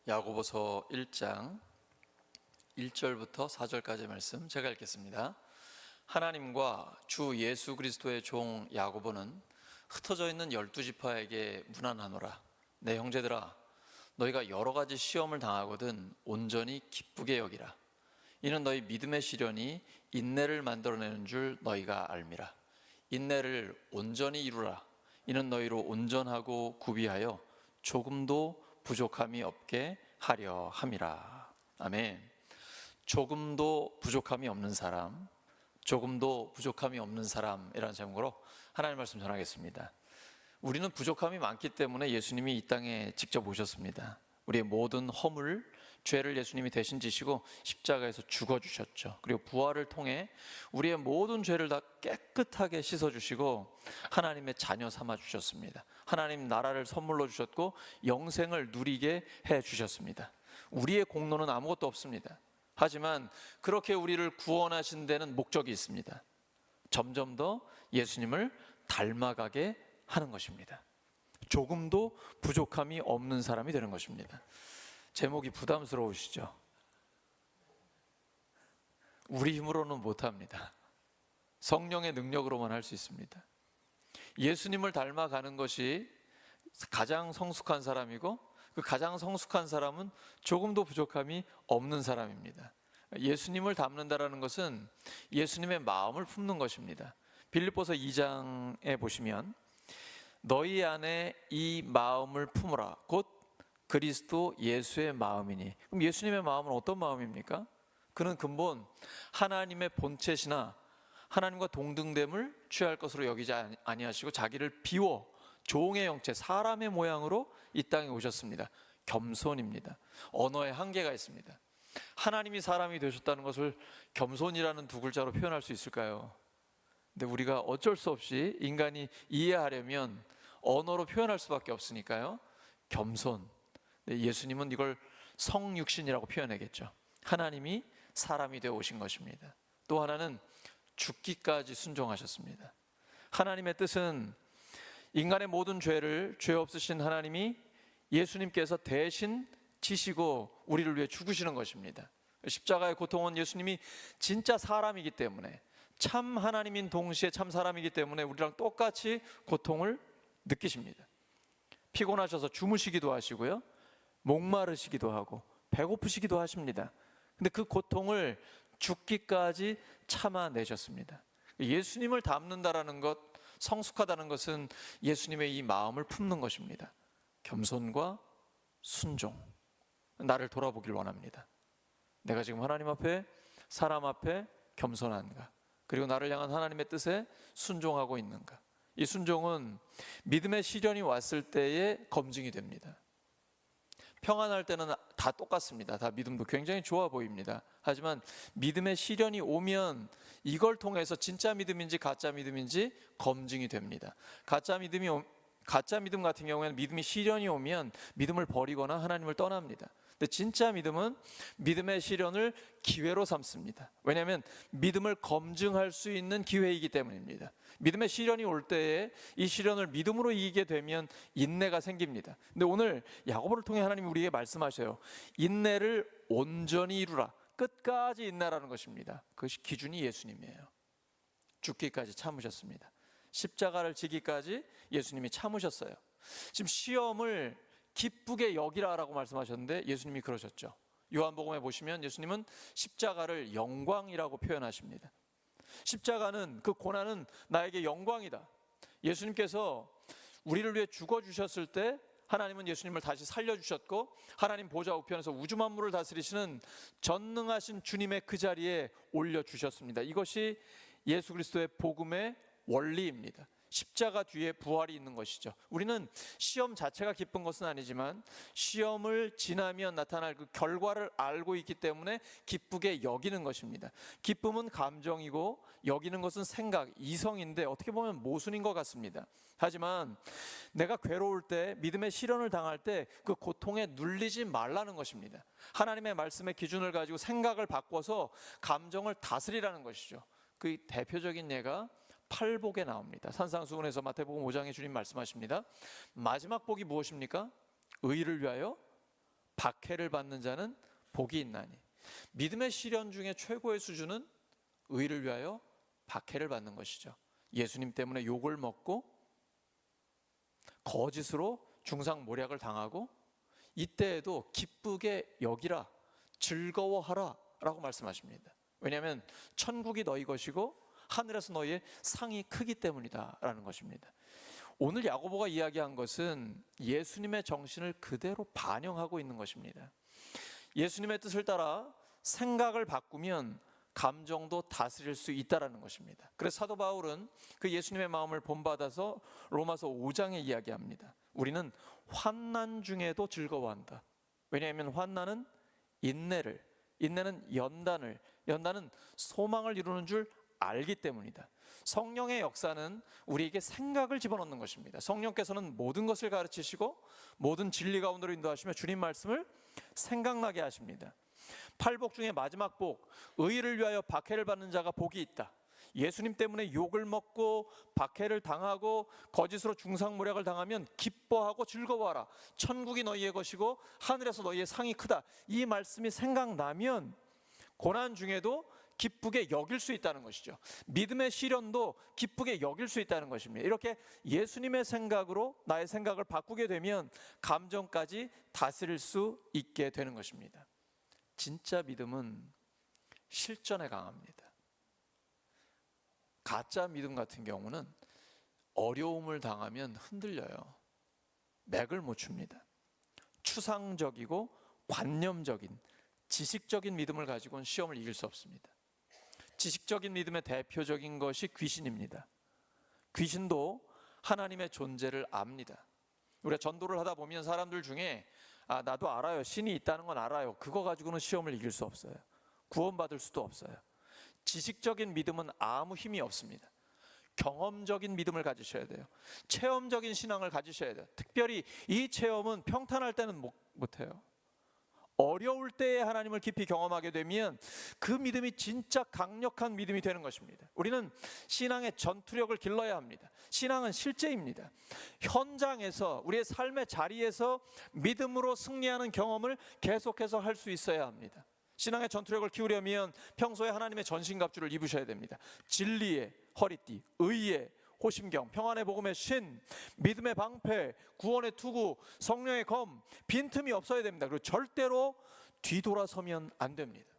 야고보서 1장 1절부터 4절까지의 말씀 제가 읽겠습니다. 하나님과 주 예수 그리스도의 종 야고보는 흩어져 있는 12지파에게 문안하노라. 내 형제들아, 너희가 여러 가지 시험을 당하거든 온전히 기쁘게 여기라. 이는 너희 믿음의 시련이 인내를 만들어내는 줄 너희가 알미라. 인내를 온전히 이루라. 이는 너희로 온전하고 구비하여 조금도 부족함이 없게 하려 함이라. 아멘. 조금도 부족함이 없는 사람, 조금도 부족함이 없는 사람이라는 제목으로 하나님의 말씀 전하겠습니다. 우리는 부족함이 많기 때문에 예수님이 이 땅에 직접 오셨습니다. 우리의 모든 허물, 죄를 예수님이 대신 지시고 십자가에서 죽어주셨죠. 그리고 부활을 통해 우리의 모든 죄를 다 깨끗하게 씻어주시고 하나님의 자녀 삼아주셨습니다. 하나님 나라를 선물로 주셨고 영생을 누리게 해주셨습니다. 우리의 공로는 아무것도 없습니다. 하지만 그렇게 우리를 구원하신 데는 목적이 있습니다. 점점 더 예수님을 닮아가게 하는 것입니다. 조금도 부족함이 없는 사람이 되는 것입니다. 제목이 부담스러우시죠? 우리 힘으로는 못합니다. 성령의 능력으로만 할 수 있습니다. 예수님을 닮아가는 것이 가장 성숙한 사람이고 그 가장 성숙한 사람은 조금도 부족함이 없는 사람입니다. 예수님을 닮는다라는 것은 예수님의 마음을 품는 것입니다. 빌립보서 2장에 보시면 너희 안에 이 마음을 품으라 곧 그리스도 예수의 마음이니. 그럼 예수님의 마음은 어떤 마음입니까? 그는 근본 하나님의 본체시나 하나님과 동등됨을 취할 것으로 여기지 아니하시고 자기를 비워 종의 형체, 사람의 모양으로 이 땅에 오셨습니다. 겸손입니다. 언어에 한계가 있습니다. 하나님이 사람이 되셨다는 것을 겸손이라는 두 글자로 표현할 수 있을까요? 근데 우리가 어쩔 수 없이 인간이 이해하려면 언어로 표현할 수밖에 없으니까요. 겸손. 예수님은 이걸 성육신이라고 표현하겠죠. 하나님이 사람이 되어 오신 것입니다. 또 하나는 죽기까지 순종하셨습니다. 하나님의 뜻은 인간의 모든 죄를 죄 없으신 하나님이 예수님께서 대신 지시고 우리를 위해 죽으시는 것입니다. 십자가의 고통은 예수님이 진짜 사람이기 때문에, 참 하나님인 동시에 참 사람이기 때문에 우리랑 똑같이 고통을 느끼십니다. 피곤하셔서 주무시기도 하시고요, 목마르시기도 하고 배고프시기도 하십니다. 근데 그 고통을 죽기까지 참아내셨습니다. 예수님을 닮는다라는 것, 성숙하다는 것은 예수님의 이 마음을 품는 것입니다. 겸손과 순종. 나를 돌아보길 원합니다. 내가 지금 하나님 앞에, 사람 앞에 겸손한가? 그리고 나를 향한 하나님의 뜻에 순종하고 있는가? 이 순종은 믿음의 시련이 왔을 때의 검증이 됩니다. 평안할 때는 다 똑같습니다. 다 믿음도 굉장히 좋아 보입니다. 하지만 믿음의 시련이 오면 이걸 통해서 진짜 믿음인지 가짜 믿음인지 검증이 됩니다. 가짜 믿음 같은 경우에는 믿음이 시련이 오면 믿음을 버리거나 하나님을 떠납니다. 근데 진짜 믿음은 믿음의 시련을 기회로 삼습니다. 왜냐하면 믿음을 검증할 수 있는 기회이기 때문입니다. 믿음의 시련이 올 때에 이 시련을 믿음으로 이기게 되면 인내가 생깁니다. 근데 오늘 야고보를 통해 하나님이 우리에게 말씀하셔요. 인내를 온전히 이루라. 끝까지 인내라는 것입니다. 그것이 기준이 예수님이에요. 죽기까지 참으셨습니다. 십자가를 지기까지 예수님이 참으셨어요. 지금 시험을 기쁘게 여기라라고 말씀하셨는데 예수님이 그러셨죠. 요한복음에 보시면 예수님은 십자가를 영광이라고 표현하십니다. 십자가는, 그 고난은 나에게 영광이다. 예수님께서 우리를 위해 죽어주셨을 때 하나님은 예수님을 다시 살려주셨고 하나님 보좌 우편에서 우주 만물을 다스리시는 전능하신 주님의 그 자리에 올려주셨습니다. 이것이 예수 그리스도의 복음의 원리입니다. 십자가 뒤에 부활이 있는 것이죠. 우리는 시험 자체가 기쁜 것은 아니지만 시험을 지나면 나타날 그 결과를 알고 있기 때문에 기쁘게 여기는 것입니다. 기쁨은 감정이고 여기는 것은 생각, 이성인데 어떻게 보면 모순인 것 같습니다. 하지만 내가 괴로울 때, 믿음의 시련을 당할 때 그 고통에 눌리지 말라는 것입니다. 하나님의 말씀의 기준을 가지고 생각을 바꿔서 감정을 다스리라는 것이죠. 그 대표적인 예가 팔복에 나옵니다. 산상수훈에서 마태복음 5장에 주님 말씀하십니다. 마지막 복이 무엇입니까? 의를 위하여 박해를 받는 자는 복이 있나니. 믿음의 시련 중에 최고의 수준은 의를 위하여 박해를 받는 것이죠. 예수님 때문에 욕을 먹고 거짓으로 중상모략을 당하고 이때에도 기쁘게 여기라, 즐거워하라 라고 말씀하십니다. 왜냐하면 천국이 너희 것이고 하늘에서 너희의 상이 크기 때문이다 라는 것입니다. 오늘 야고보가 이야기한 것은 예수님의 정신을 그대로 반영하고 있는 것입니다. 예수님의 뜻을 따라 생각을 바꾸면 감정도 다스릴 수 있다라는 것입니다. 그래서 사도 바울은 그 예수님의 마음을 본받아서 로마서 5장에 이야기합니다. 우리는 환난 중에도 즐거워한다. 왜냐하면 환난은 인내를, 인내는 연단을, 연단은 소망을 이루는 줄 알기 때문이다. 성령의 역사는 우리에게 생각을 집어넣는 것입니다. 성령께서는 모든 것을 가르치시고 모든 진리 가운데로 인도하시며 주님 말씀을 생각나게 하십니다. 팔복 중에 마지막 복, 의를 위하여 박해를 받는 자가 복이 있다. 예수님 때문에 욕을 먹고 박해를 당하고 거짓으로 중상모략을 당하면 기뻐하고 즐거워하라. 천국이 너희의 것이고 하늘에서 너희의 상이 크다. 이 말씀이 생각나면 고난 중에도 기쁘게 여길 수 있다는 것이죠. 믿음의 시련도 기쁘게 여길 수 있다는 것입니다. 이렇게 예수님의 생각으로 나의 생각을 바꾸게 되면 감정까지 다스릴 수 있게 되는 것입니다. 진짜 믿음은 실전에 강합니다. 가짜 믿음 같은 경우는 어려움을 당하면 흔들려요. 맥을 못 춥니다. 추상적이고 관념적인 지식적인 믿음을 가지고는 시험을 이길 수 없습니다. 지식적인 믿음의 대표적인 것이 귀신입니다. 귀신도 하나님의 존재를 압니다. 우리가 전도를 하다 보면 사람들 중에 나도 알아요. 신이 있다는 건 알아요. 그거 가지고는 시험을 이길 수 없어요. 구원받을 수도 없어요. 지식적인 믿음은 아무 힘이 없습니다. 경험적인 믿음을 가지셔야 돼요. 체험적인 신앙을 가지셔야 돼요. 특별히 이 체험은 평탄할 때는 못해요. 어려울 때에 하나님을 깊이 경험하게 되면 그 믿음이 진짜 강력한 믿음이 되는 것입니다. 우리는 신앙의 전투력을 길러야 합니다. 신앙은 실제입니다. 현장에서 우리의 삶의 자리에서 믿음으로 승리하는 경험을 계속해서 할 수 있어야 합니다. 신앙의 전투력을 키우려면 평소에 하나님의 전신갑주를 입으셔야 됩니다. 진리의 허리띠, 의의 호심경, 평안의 복음의 신, 믿음의 방패, 구원의 투구, 성령의 검, 빈틈이 없어야 됩니다. 그리고 절대로 뒤돌아서면 안 됩니다.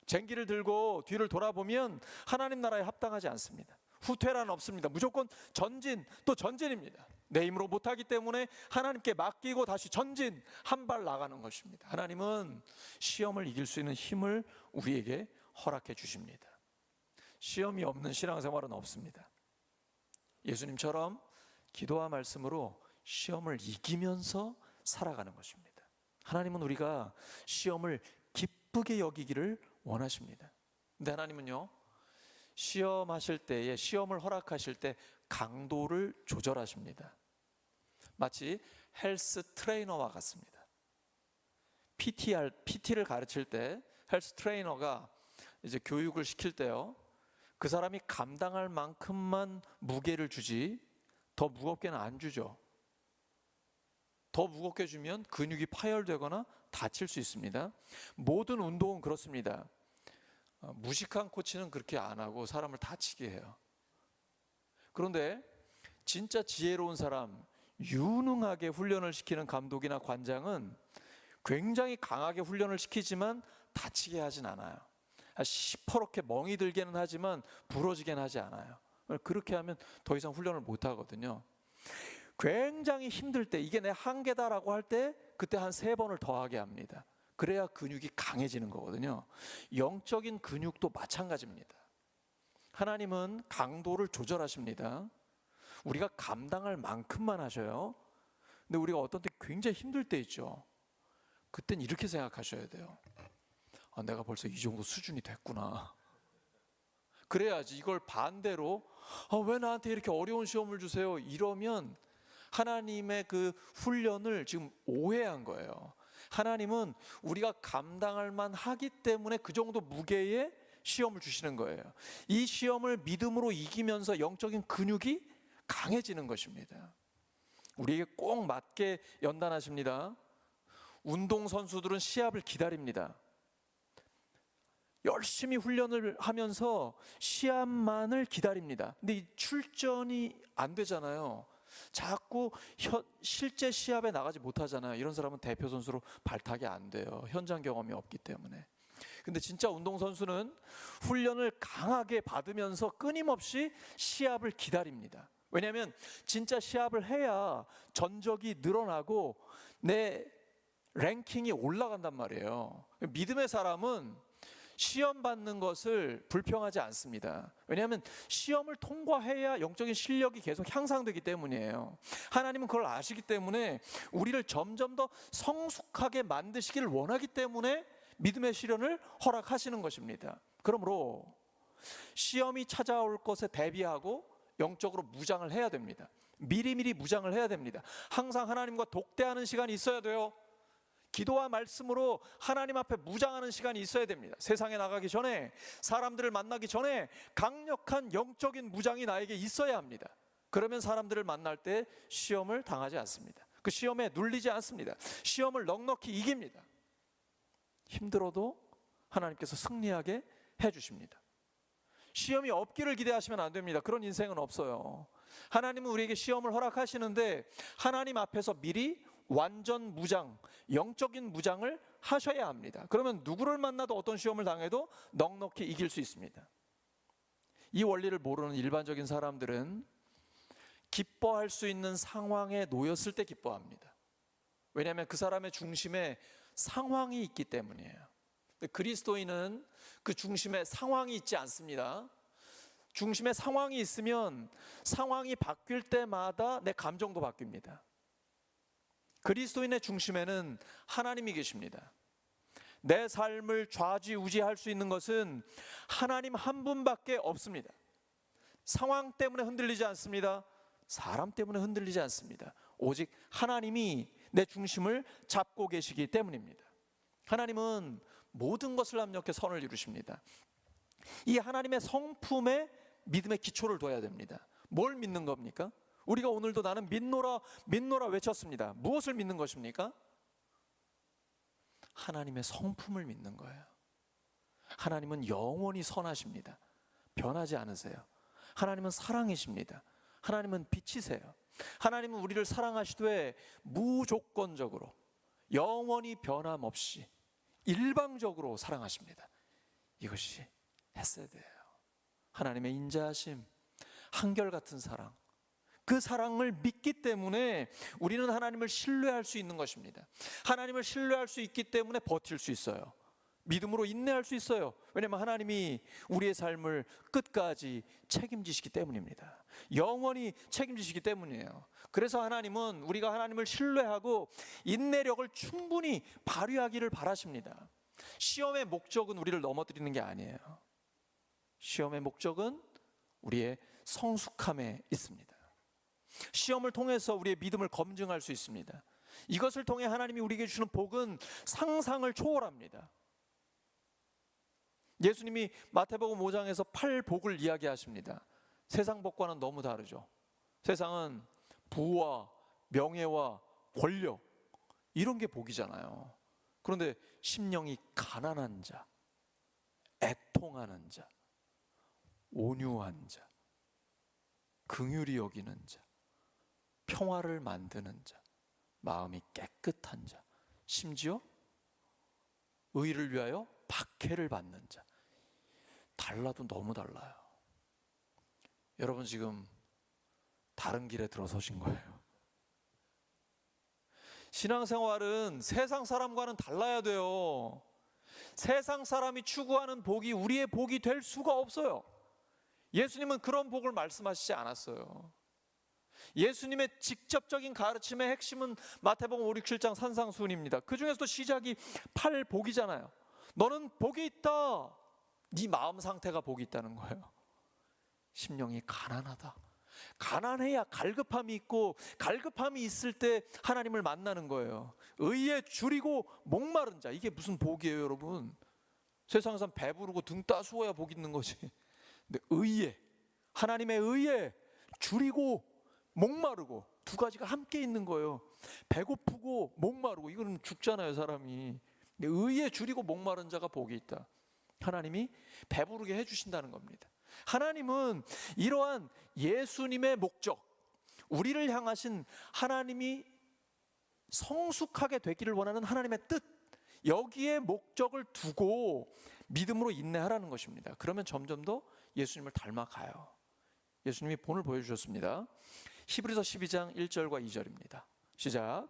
쟁기를 들고 뒤를 돌아보면 하나님 나라에 합당하지 않습니다. 후퇴란 없습니다. 무조건 전진, 또 전진입니다. 내 힘으로 못하기 때문에 하나님께 맡기고 다시 전진, 한 발 나가는 것입니다. 하나님은 시험을 이길 수 있는 힘을 우리에게 허락해 주십니다. 시험이 없는 신앙생활은 없습니다. 예수님처럼 기도와 말씀으로 시험을 이기면서 살아가는 것입니다. 하나님은 우리가 시험을 기쁘게 여기기를 원하십니다. 근데 하나님은요, 시험하실 때에, 시험을 허락하실 때 강도를 조절하십니다. 마치 헬스 트레이너와 같습니다. PT를 가르칠 때 헬스 트레이너가 이제 교육을 시킬 때요, 그 사람이 감당할 만큼만 무게를 주지 더 무겁게는 안 주죠. 더 무겁게 주면 근육이 파열되거나 다칠 수 있습니다. 모든 운동은 그렇습니다. 무식한 코치는 그렇게 안 하고 사람을 다치게 해요. 그런데 진짜 지혜로운 사람, 유능하게 훈련을 시키는 감독이나 관장은 굉장히 강하게 훈련을 시키지만 다치게 하진 않아요. 시퍼렇게 멍이 들게는 하지만 부러지게는 하지 않아요. 그렇게 하면 더 이상 훈련을 못 하거든요. 굉장히 힘들 때, 이게 내 한계다라고 할 때 그때 한 3번을 더 하게 합니다. 그래야 근육이 강해지는 거거든요. 영적인 근육도 마찬가지입니다. 하나님은 강도를 조절하십니다. 우리가 감당할 만큼만 하셔요. 근데 우리가 어떤 때 굉장히 힘들 때 있죠. 그땐 이렇게 생각하셔야 돼요. 내가 벌써 이 정도 수준이 됐구나. 그래야지. 이걸 반대로 왜 나한테 이렇게 어려운 시험을 주세요, 이러면 하나님의 그 훈련을 지금 오해한 거예요. 하나님은 우리가 감당할 만하기 때문에 그 정도 무게의 시험을 주시는 거예요. 이 시험을 믿음으로 이기면서 영적인 근육이 강해지는 것입니다. 우리에게 꼭 맞게 연단하십니다. 운동선수들은 시합을 기다립니다. 열심히 훈련을 하면서 시합만을 기다립니다. 근데 이 출전이 안 되잖아요. 자꾸 실제 시합에 나가지 못하잖아요. 이런 사람은 대표 선수로 발탁이 안 돼요. 현장 경험이 없기 때문에. 근데 진짜 운동선수는 훈련을 강하게 받으면서 끊임없이 시합을 기다립니다. 왜냐하면 진짜 시합을 해야 전적이 늘어나고 내 랭킹이 올라간단 말이에요. 믿음의 사람은 시험 받는 것을 불평하지 않습니다. 왜냐하면 시험을 통과해야 영적인 실력이 계속 향상되기 때문이에요. 하나님은 그걸 아시기 때문에 우리를 점점 더 성숙하게 만드시기를 원하기 때문에 믿음의 시련을 허락하시는 것입니다. 그러므로 시험이 찾아올 것에 대비하고 영적으로 무장을 해야 됩니다. 미리미리 무장을 해야 됩니다. 항상 하나님과 독대하는 시간이 있어야 돼요. 기도와 말씀으로 하나님 앞에 무장하는 시간이 있어야 됩니다. 세상에 나가기 전에, 사람들을 만나기 전에 강력한 영적인 무장이 나에게 있어야 합니다. 그러면 사람들을 만날 때 시험을 당하지 않습니다. 그 시험에 눌리지 않습니다. 시험을 넉넉히 이깁니다. 힘들어도 하나님께서 승리하게 해주십니다. 시험이 없기를 기대하시면 안 됩니다. 그런 인생은 없어요. 하나님은 우리에게 시험을 허락하시는데 하나님 앞에서 미리 완전 무장, 영적인 무장을 하셔야 합니다. 그러면 누구를 만나도 어떤 시험을 당해도 넉넉히 이길 수 있습니다. 이 원리를 모르는 일반적인 사람들은 기뻐할 수 있는 상황에 놓였을 때 기뻐합니다. 왜냐하면 그 사람의 중심에 상황이 있기 때문이에요. 그리스도인은 그 중심에 상황이 있지 않습니다. 중심에 상황이 있으면 상황이 바뀔 때마다 내 감정도 바뀝니다. 그리스도인의 중심에는 하나님이 계십니다. 내 삶을 좌지우지할 수 있는 것은 하나님 한 분밖에 없습니다. 상황 때문에 흔들리지 않습니다. 사람 때문에 흔들리지 않습니다. 오직 하나님이 내 중심을 잡고 계시기 때문입니다. 하나님은 모든 것을 합력해 선을 이루십니다. 이 하나님의 성품에 믿음의 기초를 둬야 됩니다. 뭘 믿는 겁니까? 우리가 오늘도 나는 믿노라 믿노라 외쳤습니다. 무엇을 믿는 것입니까? 하나님의 성품을 믿는 거예요. 하나님은 영원히 선하십니다. 변하지 않으세요. 하나님은 사랑이십니다. 하나님은 빛이세요. 하나님은 우리를 사랑하시되 무조건적으로 영원히 변함없이 일방적으로 사랑하십니다. 이것이 헤세드예요. 하나님의 인자하심, 한결같은 사랑, 그 사랑을 믿기 때문에 우리는 하나님을 신뢰할 수 있는 것입니다. 하나님을 신뢰할 수 있기 때문에 버틸 수 있어요. 믿음으로 인내할 수 있어요. 왜냐하면 하나님이 우리의 삶을 끝까지 책임지시기 때문입니다. 영원히 책임지시기 때문이에요. 그래서 하나님은 우리가 하나님을 신뢰하고 인내력을 충분히 발휘하기를 바라십니다. 시험의 목적은 우리를 넘어뜨리는 게 아니에요. 시험의 목적은 우리의 성숙함에 있습니다. 시험을 통해서 우리의 믿음을 검증할 수 있습니다. 이것을 통해 하나님이 우리에게 주시는 복은 상상을 초월합니다. 예수님이 마태복음 5장에서 8복을 이야기하십니다. 세상 복과는 너무 다르죠. 세상은 부와 명예와 권력, 이런 게 복이잖아요. 그런데 심령이 가난한 자, 애통하는 자, 온유한 자, 긍휼히 여기는 자, 평화를 만드는 자, 마음이 깨끗한 자, 심지어 의를 위하여 박해를 받는 자, 달라도 너무 달라요. 여러분 지금 다른 길에 들어서신 거예요. 신앙생활은 세상 사람과는 달라야 돼요. 세상 사람이 추구하는 복이 우리의 복이 될 수가 없어요. 예수님은 그런 복을 말씀하시지 않았어요. 예수님의 직접적인 가르침의 핵심은 마태복음 5, 6, 7장 산상수훈입니다. 그 중에서도 시작이 8복이잖아요. 너는 복이 있다. 네 마음 상태가 복이 있다는 거예요. 심령이 가난하다. 가난해야 갈급함이 있고, 갈급함이 있을 때 하나님을 만나는 거예요. 의에 줄이고 목마른 자, 이게 무슨 복이에요 여러분? 세상에선 배부르고 등 따스워야 복 있는 거지. 근데 의에, 하나님의 의에 줄이고 목마르고 두 가지가 함께 있는 거예요. 배고프고 목마르고, 이거는 죽잖아요, 사람이. 근데 의에 줄이고 목마른 자가 복이 있다. 하나님이 배부르게 해주신다는 겁니다. 하나님은 이러한 예수님의 목적, 우리를 향하신 하나님이 성숙하게 되기를 원하는 하나님의 뜻, 여기에 목적을 두고 믿음으로 인내하라는 것입니다. 그러면 점점 더 예수님을 닮아가요. 예수님이 본을 보여주셨습니다. 히브리서 12장 1절과 2절입니다. 시작.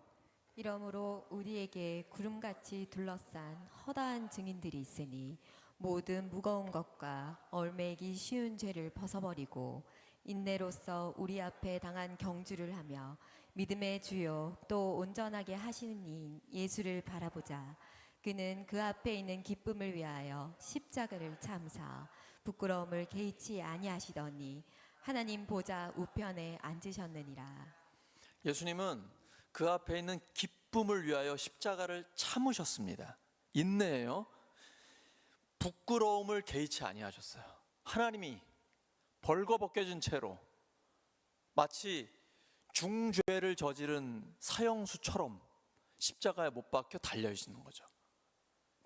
이러므로 우리에게 구름같이 둘러싼 허다한 증인들이 있으니 모든 무거운 것과 얽매이기 쉬운 죄를 벗어버리고 인내로써 우리 앞에 당한 경주를 하며 믿음의 주요 또 온전하게 하시는 이인 예수를 바라보자. 그는 그 앞에 있는 기쁨을 위하여 십자가를 참사 부끄러움을 개의치 아니하시더니 하나님 보좌 우편에 앉으셨느니라. 예수님은 그 앞에 있는 기쁨을 위하여 십자가를 참으셨습니다. 인내예요. 부끄러움을 개의치 아니하셨어요. 하나님이 벌거벗겨진 채로 마치 중죄를 저지른 사형수처럼 십자가에 못 박혀 달려있는 거죠.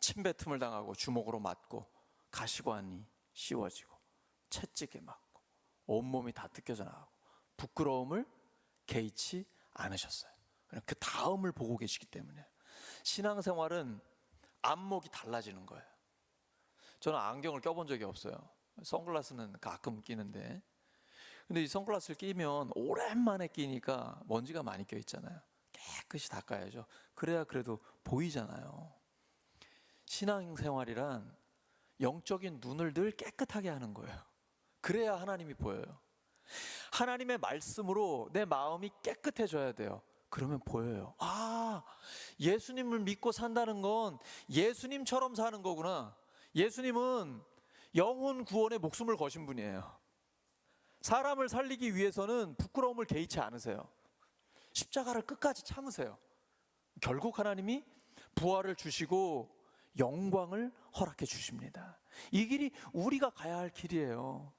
침뱉음을 당하고 주먹으로 맞고 가시관이 씌워지고 채찍에 맞고 온몸이 다 뜯겨져 나가고 부끄러움을 개의치 않으셨어요. 그 다음을 보고 계시기 때문에 신앙생활은 안목이 달라지는 거예요. 저는 안경을 껴본 적이 없어요. 선글라스는 가끔 끼는데, 근데 이 선글라스를 끼면 오랜만에 끼니까 먼지가 많이 껴 있잖아요. 깨끗이 닦아야죠. 그래야 그래도 보이잖아요. 신앙생활이란 영적인 눈을 늘 깨끗하게 하는 거예요. 그래야 하나님이 보여요. 하나님의 말씀으로 내 마음이 깨끗해져야 돼요. 그러면 보여요. 아, 예수님을 믿고 산다는 건 예수님처럼 사는 거구나. 예수님은 영혼 구원에 목숨을 거신 분이에요. 사람을 살리기 위해서는 부끄러움을 개의치 않으세요. 십자가를 끝까지 참으세요. 결국 하나님이 부활을 주시고 영광을 허락해 주십니다. 이 길이 우리가 가야 할 길이에요.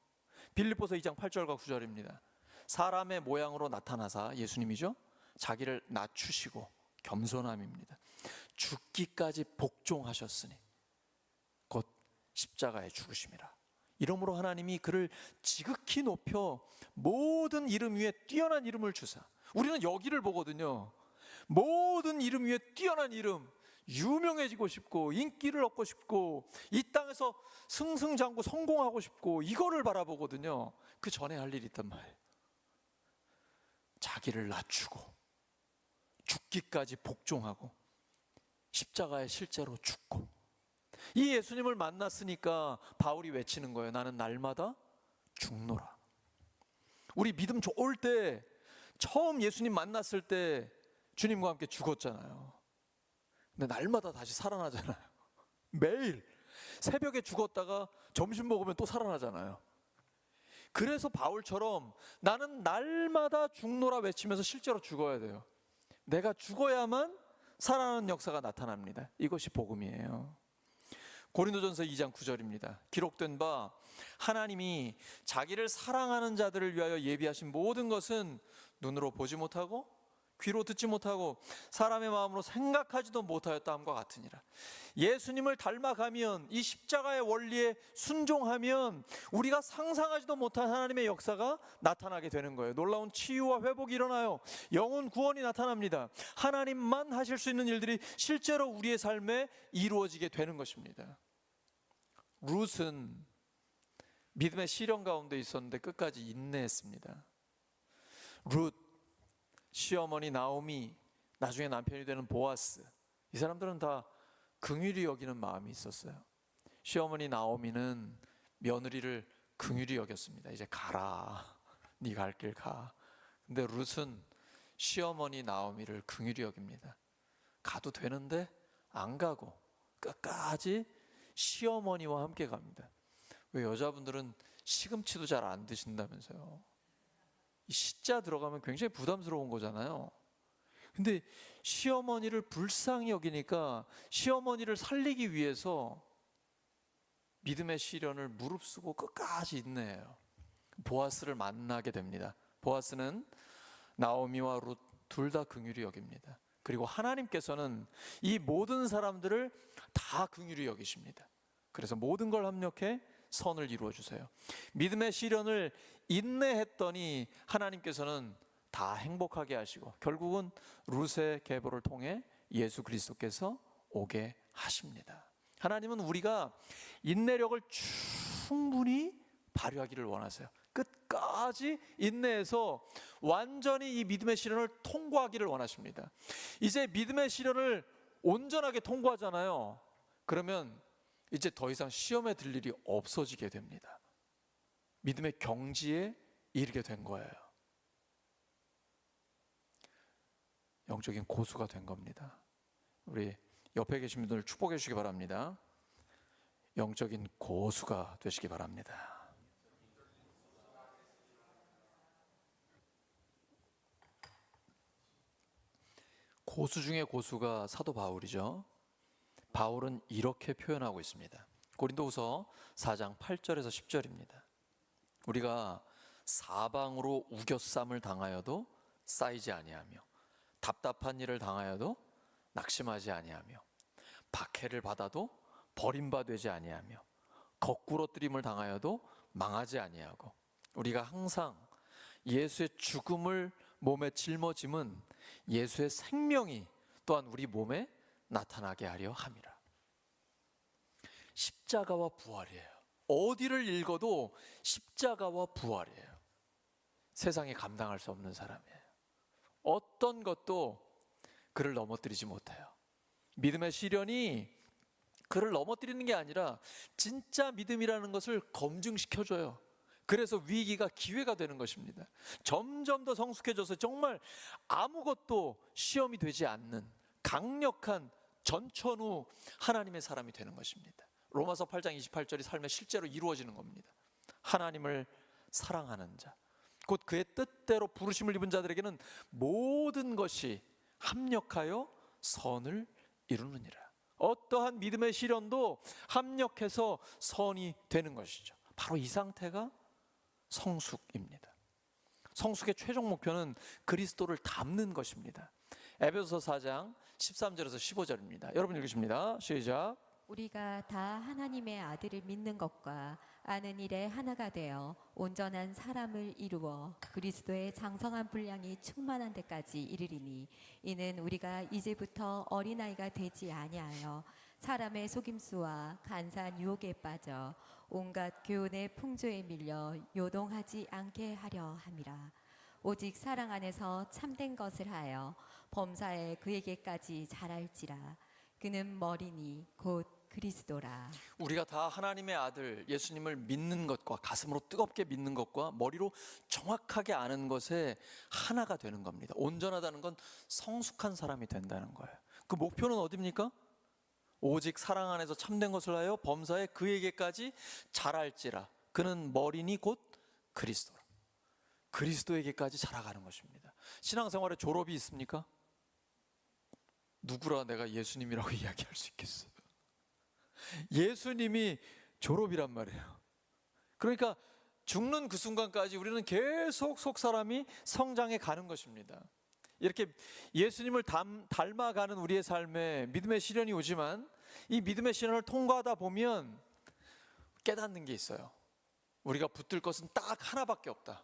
빌립보서 2장 8절과 9절입니다. 사람의 모양으로 나타나사, 예수님이죠, 자기를 낮추시고 겸손함입니다. 죽기까지 복종하셨으니 곧 십자가에 죽으심이라. 이러므로 하나님이 그를 지극히 높여 모든 이름 위에 뛰어난 이름을 주사. 우리는 여기를 보거든요. 모든 이름 위에 뛰어난 이름, 유명해지고 싶고 인기를 얻고 싶고 이 땅에서 승승장구 성공하고 싶고 이거를 바라보거든요. 그 전에 할 일이 있단 말이에요. 자기를 낮추고 죽기까지 복종하고 십자가에 실제로 죽고. 이 예수님을 만났으니까 바울이 외치는 거예요. 나는 날마다 죽노라. 우리 믿음 좋을 때, 처음 예수님 만났을 때 주님과 함께 죽었잖아요. 근데 날마다 다시 살아나잖아요. 매일 새벽에 죽었다가 점심 먹으면 또 살아나잖아요. 그래서 바울처럼 나는 날마다 죽노라 외치면서 실제로 죽어야 돼요. 내가 죽어야만 살아나는 역사가 나타납니다. 이것이 복음이에요. 고린도전서 2장 9절입니다. 기록된 바 하나님이 자기를 사랑하는 자들을 위하여 예비하신 모든 것은 눈으로 보지 못하고 귀로 듣지 못하고 사람의 마음으로 생각하지도 못하였다 함과 같으니라. 예수님을 닮아가면, 이 십자가의 원리에 순종하면 우리가 상상하지도 못한 하나님의 역사가 나타나게 되는 거예요. 놀라운 치유와 회복이 일어나요. 영혼 구원이 나타납니다. 하나님만 하실 수 있는 일들이 실제로 우리의 삶에 이루어지게 되는 것입니다. 룻은 믿음의 시련 가운데 있었는데 끝까지 인내했습니다. 룻, 시어머니 나오미, 나중에 남편이 되는 보아스, 이 사람들은 다 긍휼히 여기는 마음이 있었어요. 시어머니 나오미는 며느리를 긍휼히 여겼습니다. 이제 가라, 네 갈 길 가. 근데 룻은 시어머니 나오미를 긍휼히 여깁니다. 가도 되는데 안 가고 끝까지 시어머니와 함께 갑니다. 왜 여자분들은 시금치도 잘 안 드신다면서요? 이 시자 들어가면 굉장히 부담스러운 거잖아요. 근데 시어머니를 불쌍히 여기니까 시어머니를 살리기 위해서 믿음의 시련을 무릅쓰고 끝까지 인내해요. 보아스를 만나게 됩니다. 보아스는 나오미와 룻 둘 다 긍휼히 여깁니다. 그리고 하나님께서는 이 모든 사람들을 다 긍휼히 여기십니다. 그래서 모든 걸 합력해 선을 이루어 주세요. 믿음의 시련을 인내했더니 하나님께서는 다 행복하게 하시고 결국은 룻의 계보를 통해 예수 그리스도께서 오게 하십니다. 하나님은 우리가 인내력을 충분히 발휘하기를 원하세요. 끝까지 인내해서 완전히 이 믿음의 시련을 통과하기를 원하십니다. 이제 믿음의 시련을 온전하게 통과하잖아요. 그러면 이제 더 이상 시험에 들 일이 없어지게 됩니다. 믿음의 경지에 이르게 된 거예요. 영적인 고수가 된 겁니다. 우리 옆에 계신 분들 축복해 주시기 바랍니다. 영적인 고수가 되시기 바랍니다. 고수 중에 고수가 사도 바울이죠. 바울은 이렇게 표현하고 있습니다. 고린도후서 4장 8절에서 10절입니다. 우리가 사방으로 우겨쌈을 당하여도 쌓이지 아니하며 답답한 일을 당하여도 낙심하지 아니하며 박해를 받아도 버림받지 아니하며 거꾸러뜨림을 당하여도 망하지 아니하고 우리가 항상 예수의 죽음을 몸에 짊어짐은 예수의 생명이 또한 우리 몸에 나타나게 하려 함이라. 십자가와 부활이에요. 어디를 읽어도 십자가와 부활이에요. 세상에 감당할 수 없는 사람이에요. 어떤 것도 그를 넘어뜨리지 못해요. 믿음의 시련이 그를 넘어뜨리는 게 아니라 진짜 믿음이라는 것을 검증시켜줘요. 그래서 위기가 기회가 되는 것입니다. 점점 더 성숙해져서 정말 아무것도 시험이 되지 않는 강력한 전천후 하나님의 사람이 되는 것입니다. 로마서 8장 28절이 삶에 실제로 이루어지는 겁니다. 하나님을 사랑하는 자, 곧 그의 뜻대로 부르심을 입은 자들에게는 모든 것이 합력하여 선을 이루느니라. 어떠한 믿음의 시련도 합력해서 선이 되는 것이죠. 바로 이 상태가 성숙입니다. 성숙의 최종 목표는 그리스도를 닮는 것입니다. 에베소서 4장 13절에서 15절입니다. 여러분 읽으십니다. 시작. 우리가 다 하나님의 아들을 믿는 것과 아는 일에 하나가 되어 온전한 사람을 이루어 그리스도의 장성한 분량이 충만한 데까지 이르리니 이는 우리가 이제부터 어린아이가 되지 아니하여 사람의 속임수와 간사한 유혹에 빠져 온갖 교훈의 풍조에 밀려 요동하지 않게 하려 함이라. 오직 사랑 안에서 참된 것을 하여 범사에 그에게까지 자랄지라. 그는 머리니 곧 그리스도라. 우리가 다 하나님의 아들 예수님을 믿는 것과 가슴으로 뜨겁게 믿는 것과 머리로 정확하게 아는 것에 하나가 되는 겁니다. 온전하다는 건 성숙한 사람이 된다는 거예요. 그 목표는 어디입니까? 오직 사랑 안에서 참된 것을 하여 범사에 그에게까지 자랄지라. 그는 머리니 곧 그리스도라. 그리스도에게까지 자라가는 것입니다. 신앙생활에 졸업이 있습니까? 누구라 내가 예수님이라고 이야기할 수 있겠어요? 예수님이 졸업이란 말이에요. 그러니까 죽는 그 순간까지 우리는 계속 속 사람이 성장해 가는 것입니다. 이렇게 예수님을 닮아가는 우리의 삶에 믿음의 시련이 오지만 이 믿음의 시련을 통과하다 보면 깨닫는 게 있어요. 우리가 붙들 것은 딱 하나밖에 없다.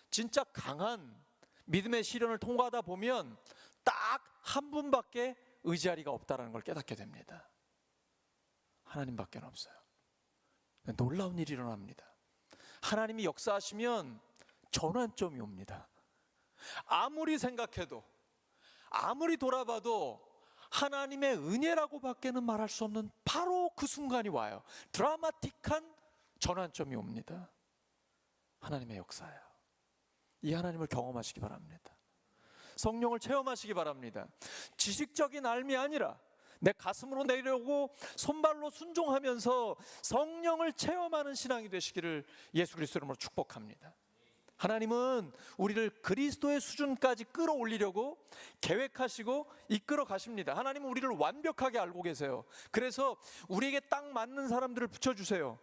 진짜 강한 믿음의 시련을 통과하다 보면 딱 한 분밖에 의지할 리가 없다는 걸 깨닫게 됩니다. 하나님밖에 없어요. 놀라운 일이 일어납니다. 하나님이 역사하시면 전환점이 옵니다. 아무리 생각해도 아무리 돌아봐도 하나님의 은혜라고 밖에는 말할 수 없는 바로 그 순간이 와요. 드라마틱한 전환점이 옵니다. 하나님의 역사예요. 이 하나님을 경험하시기 바랍니다. 성령을 체험하시기 바랍니다. 지식적인 알미 아니라 내 가슴으로 내려오고 손발로 순종하면서 성령을 체험하는 신앙이 되시기를 예수 그리스도 이름으로 축복합니다. 하나님은 우리를 그리스도의 수준까지 끌어올리려고 계획하시고 이끌어 가십니다. 하나님은 우리를 완벽하게 알고 계세요. 그래서 우리에게 딱 맞는 사람들을 붙여주세요.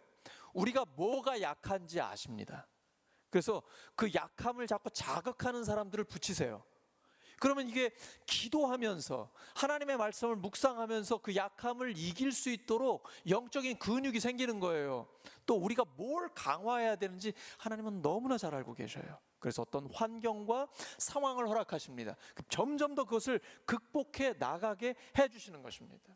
우리가 뭐가 약한지 아십니다. 그래서 그 약함을 자꾸 자극하는 사람들을 붙이세요. 그러면 이게 기도하면서 하나님의 말씀을 묵상하면서 그 약함을 이길 수 있도록 영적인 근육이 생기는 거예요. 또 우리가 뭘 강화해야 되는지 하나님은 너무나 잘 알고 계셔요. 그래서 어떤 환경과 상황을 허락하십니다. 점점 더 그것을 극복해 나가게 해주시는 것입니다.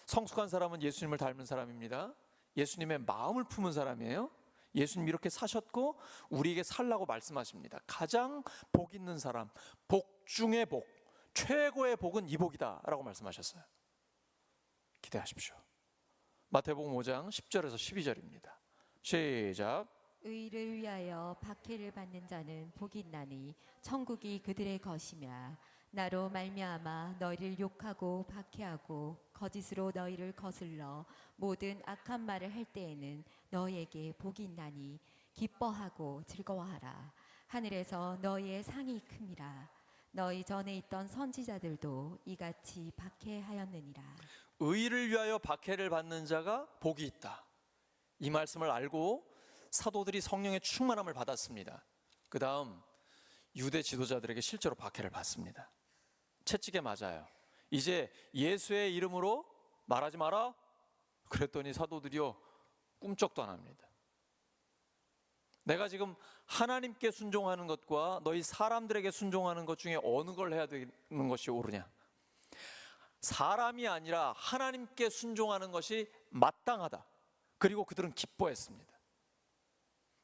성숙한 사람은 예수님을 닮은 사람입니다. 예수님의 마음을 품은 사람이에요. 예수님 이렇게 사셨고 우리에게 살라고 말씀하십니다. 가장 복 있는 사람, 복 중의 복, 최고의 복은 이 복이다 라고 말씀하셨어요. 기대하십시오. 마태복음 5장 10절에서 12절입니다. 시작. 의를 위하여 박해를 받는 자는 복이 있나니 천국이 그들의 것이며 나로 말미암아 너희를 욕하고 박해하고 거짓으로 너희를 거슬러 모든 악한 말을 할 때에는 너희에게 복이 있나니 기뻐하고 즐거워하라. 하늘에서 너희의 상이 큼이라. 너희 전에 있던 선지자들도 이같이 박해하였느니라. 의를 위하여 박해를 받는 자가 복이 있다. 이 말씀을 알고 사도들이 성령의 충만함을 받았습니다. 그 다음 유대 지도자들에게 실제로 박해를 받습니다. 채찍에 맞아요. 이제 예수의 이름으로 말하지 마라 그랬더니 사도들이요 꿈쩍도 안 합니다. 내가 지금 하나님께 순종하는 것과 너희 사람들에게 순종하는 것 중에 어느 걸 해야 되는 것이 옳으냐? 사람이 아니라 하나님께 순종하는 것이 마땅하다. 그리고 그들은 기뻐했습니다.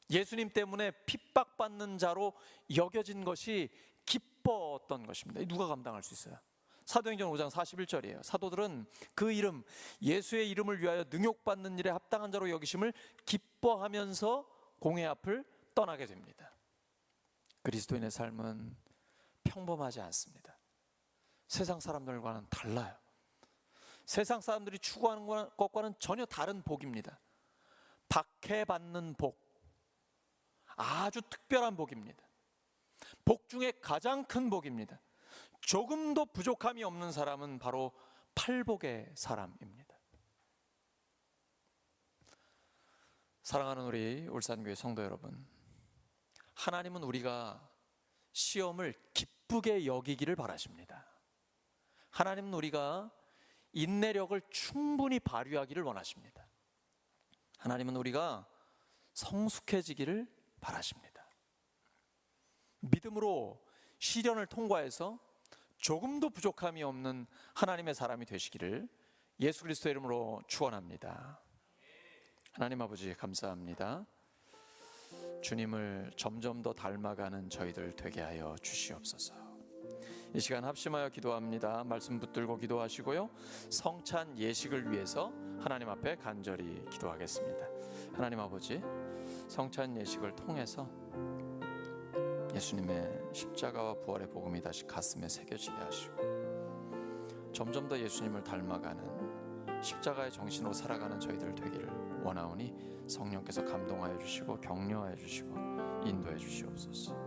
예수님 때문에 핍박받는 자로 여겨진 것이 기뻤던 것입니다. 누가 감당할 수 있어요? 사도행전 5장 41절이에요. 사도들은 그 이름, 예수의 이름을 위하여 능욕받는 일에 합당한 자로 여기심을 기뻐하면서 공회 앞을 떠나게 됩니다. 그리스도인의 삶은 평범하지 않습니다. 세상 사람들과는 달라요. 세상 사람들이 추구하는 것과는 전혀 다른 복입니다. 박해받는 복, 아주 특별한 복입니다. 복 중에 가장 큰 복입니다. 조금도 부족함이 없는 사람은 바로 팔복의 사람입니다. 사랑하는 우리 울산교회 성도 여러분, 하나님은 우리가 시험을 기쁘게 여기기를 바라십니다. 하나님은 우리가 인내력을 충분히 발휘하기를 원하십니다. 하나님은 우리가 성숙해지기를 바라십니다. 믿음으로 시련을 통과해서 조금도 부족함이 없는 하나님의 사람이 되시기를 예수 그리스도의 이름으로 축원합니다. 하나님 아버지 감사합니다. 주님을 점점 더 닮아가는 저희들 되게 하여 주시옵소서. 이 시간 합심하여 기도합니다. 말씀 붙들고 기도하시고요, 성찬 예식을 위해서 하나님 앞에 간절히 기도하겠습니다. 하나님 아버지, 성찬 예식을 통해서 예수님의 십자가와 부활의 복음이 다시 가슴에 새겨지게 하시고 점점 더 예수님을 닮아가는 십자가의 정신으로 살아가는 저희들 되기를 원하오니 성령께서 감동하여 주시고 격려하여 주시고 인도해 주시옵소서.